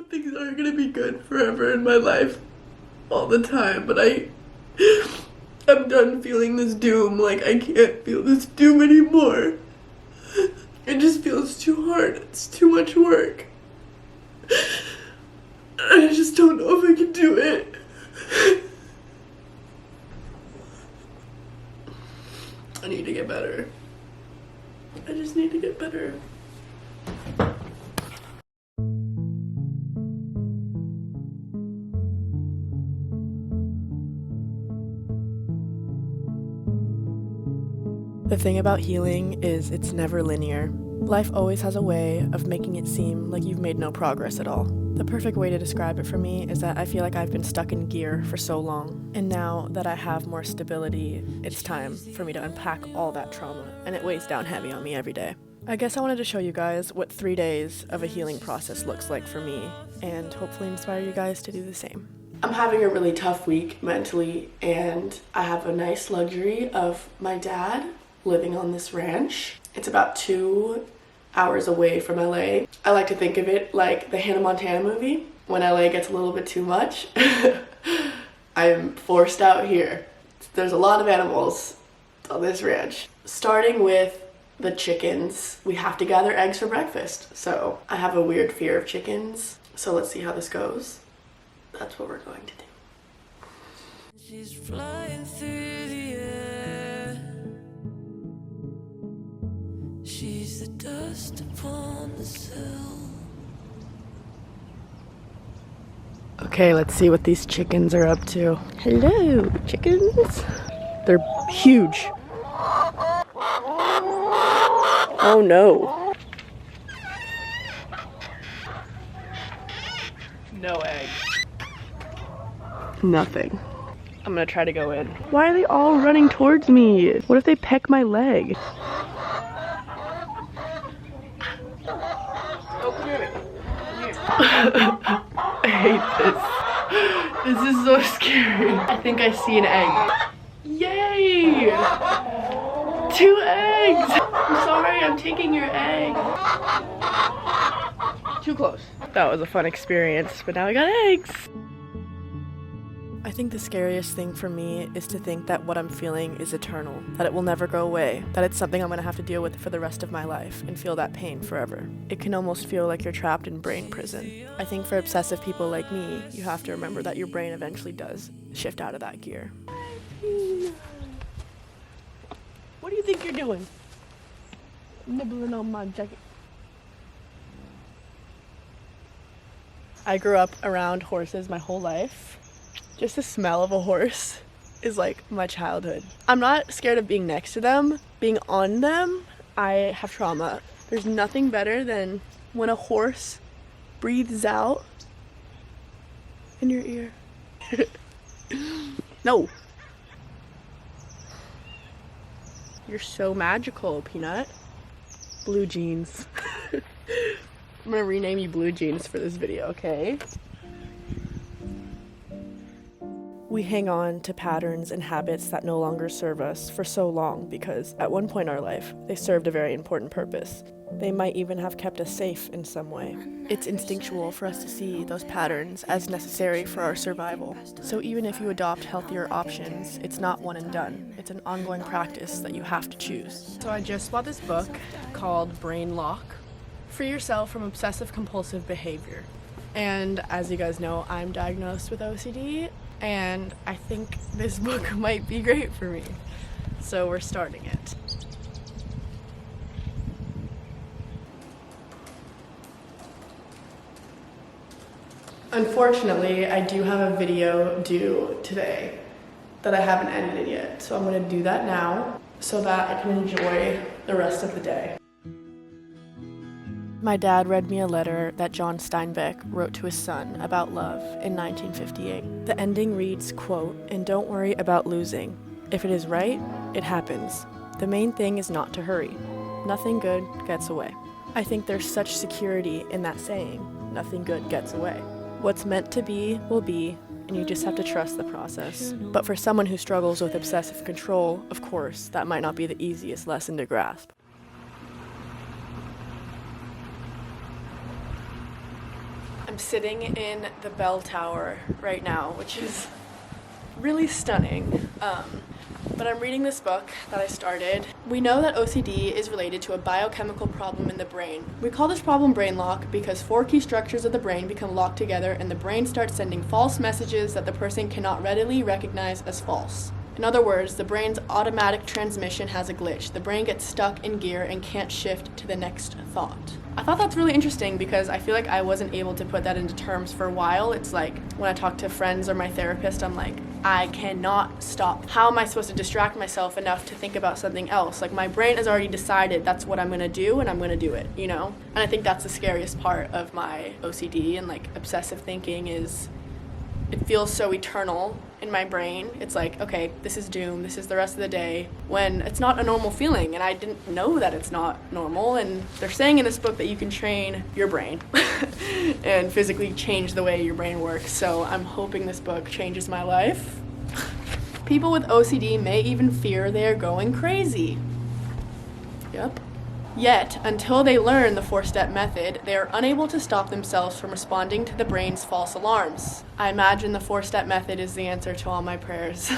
know things aren't gonna be good forever in my life all the time, but I'm done feeling this doom. Like, I can't feel this doom anymore. It just feels too hard. It's too much work. I just don't know if I can do it. I need to get better. I just need to get better. The thing about healing is it's never linear. Life always has a way of making it seem like you've made no progress at all. The perfect way to describe it for me is that I feel like I've been stuck in gear for so long. And now that I have more stability, it's time for me to unpack all that trauma, and it weighs down heavy on me every day. I guess I wanted to show you guys what 3 days of a healing process looks like for me, and hopefully inspire you guys to do the same. I'm having a really tough week mentally, and I have a nice luxury of my dad living on this ranch. It's about 2 hours away from LA. I like to think of it like the Hannah Montana movie. When LA gets a little bit too much, I'm forced out here. There's a lot of animals on this ranch. Starting with the chickens, we have to gather eggs for breakfast. So I have a weird fear of chickens. So let's see how this goes. That's what we're going to do. She's flying through the air. She's the dust upon the sill. Okay, let's see what these chickens are up to. Hello, chickens. They're huge. Oh no. No eggs. Nothing. I'm gonna try to go in. Why are they all running towards me? What if they peck my leg? I hate this. This is so scary. I think I see an egg. Yay! 2 eggs! I'm sorry, I'm taking your egg. Too close. That was a fun experience, but now I got eggs. I think the scariest thing for me is to think that what I'm feeling is eternal, that it will never go away, that it's something I'm gonna have to deal with for the rest of my life and feel that pain forever. It can almost feel like you're trapped in brain prison. I think for obsessive people like me, you have to remember that your brain eventually does shift out of that gear. What do you think you're doing? Nibbling on my jacket. I grew up around horses my whole life. Just the smell of a horse is like my childhood. I'm not scared of being next to them. Being on them, I have trauma. There's nothing better than when a horse breathes out in your ear. No. You're so magical, Peanut. Blue jeans. I'm gonna rename you Blue Jeans for this video, okay? We hang on to patterns and habits that no longer serve us for so long because at one point in our life, they served a very important purpose. They might even have kept us safe in some way. It's instinctual for us to see those patterns as necessary for our survival. So even if you adopt healthier options, it's not one and done. It's an ongoing practice that you have to choose. So I just bought this book called Brain Lock. Free yourself from obsessive compulsive behavior. And as you guys know, I'm diagnosed with OCD, and I think this book might be great for me. So we're starting it. Unfortunately, I do have a video due today that I haven't edited yet, so I'm going to do that now so that I can enjoy the rest of the day. My dad read me a letter that John Steinbeck wrote to his son about love in 1958. The ending reads, quote, "And don't worry about losing. If it is right, it happens. The main thing is not to hurry. Nothing good gets away." I think there's such security in that saying, nothing good gets away. What's meant to be will be, and you just have to trust the process. But for someone who struggles with obsessive control, of course, that might not be the easiest lesson to grasp. I'm sitting in the bell tower right now, which is really stunning. But I'm reading this book that I started. We know that OCD is related to a biochemical problem in the brain. We call this problem brain lock because 4 key structures of the brain become locked together and the brain starts sending false messages that the person cannot readily recognize as false. In other words, the brain's automatic transmission has a glitch. The brain gets stuck in gear and can't shift to the next thought. I thought that's really interesting because I feel like I wasn't able to put that into terms for a while. It's like when I talk to friends or my therapist, I'm like, I cannot stop. How am I supposed to distract myself enough to think about something else? Like my brain has already decided that's what I'm gonna do and I'm gonna do it, you know? And I think that's the scariest part of my OCD and like obsessive thinking is it feels so eternal in my brain. It's like, okay, this is doom, this is the rest of the day, when it's not a normal feeling, and I didn't know that it's not normal. And they're saying in this book that you can train your brain and physically change the way your brain works, so I'm hoping this book changes my life. People with OCD may even fear they are going crazy. Yep. Yet, until they learn the 4-step method, they are unable to stop themselves from responding to the brain's false alarms. I imagine the 4-step method is the answer to all my prayers.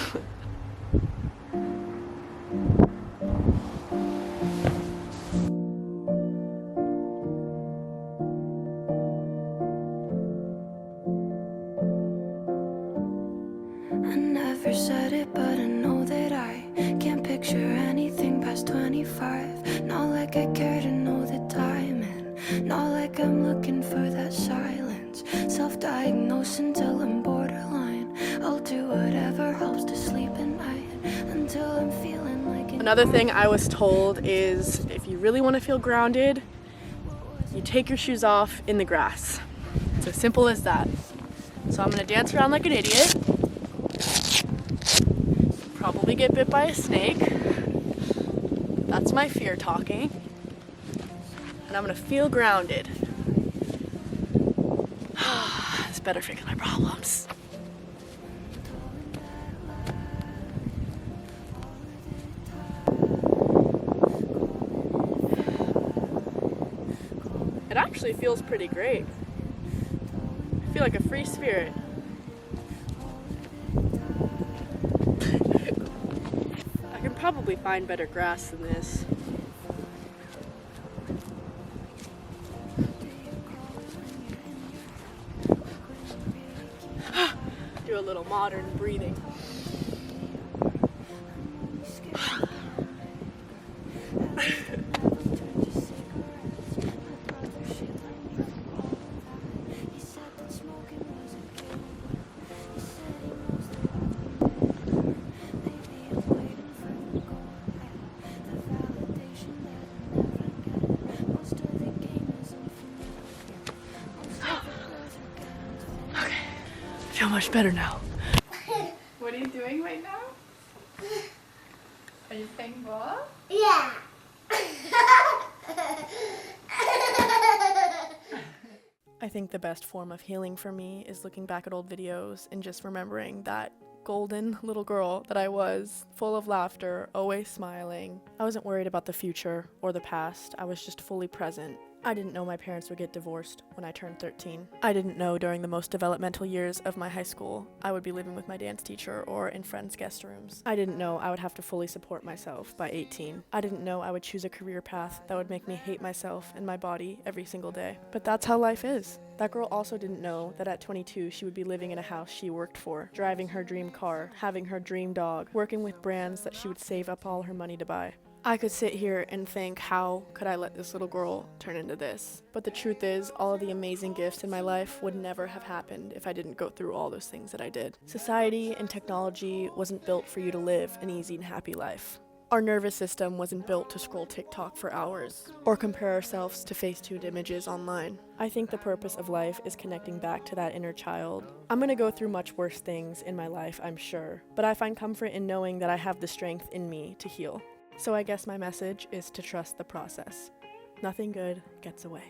I never said it, but I know that I can't picture anything past 25. Not like I care to know the time, and not like I'm looking for that silence. Self-diagnose until I'm borderline. I'll do whatever helps to sleep at night until I'm feeling like Another thing I was told is if you really want to feel grounded, you take your shoes off in the grass. It's as simple as that. So I'm gonna dance around like an idiot. Probably get bit by a snake. That's my fear talking. And I'm gonna feel grounded. This better fix my problems. It actually feels pretty great. I feel like a free spirit. I can probably find better grass than this. Do a little modern breathing. I feel much better now. What are you doing right now? Are you playing ball? Yeah. I think the best form of healing for me is looking back at old videos and just remembering that golden little girl that I was, full of laughter, always smiling. I wasn't worried about the future or the past. I was just fully present. I didn't know my parents would get divorced when I turned 13. I didn't know during the most developmental years of my high school I would be living with my dance teacher or in friends' guest rooms. I didn't know I would have to fully support myself by 18. I didn't know I would choose a career path that would make me hate myself and my body every single day. But that's how life is. That girl also didn't know that at 22 she would be living in a house she worked for, driving her dream car, having her dream dog, working with brands that she would save up all her money to buy. I could sit here and think, how could I let this little girl turn into this? But the truth is, all of the amazing gifts in my life would never have happened if I didn't go through all those things that I did. Society and technology wasn't built for you to live an easy and happy life. Our nervous system wasn't built to scroll TikTok for hours or compare ourselves to face-tuned images online. I think the purpose of life is connecting back to that inner child. I'm gonna go through much worse things in my life, I'm sure, but I find comfort in knowing that I have the strength in me to heal. So I guess my message is to trust the process. Nothing good gets away.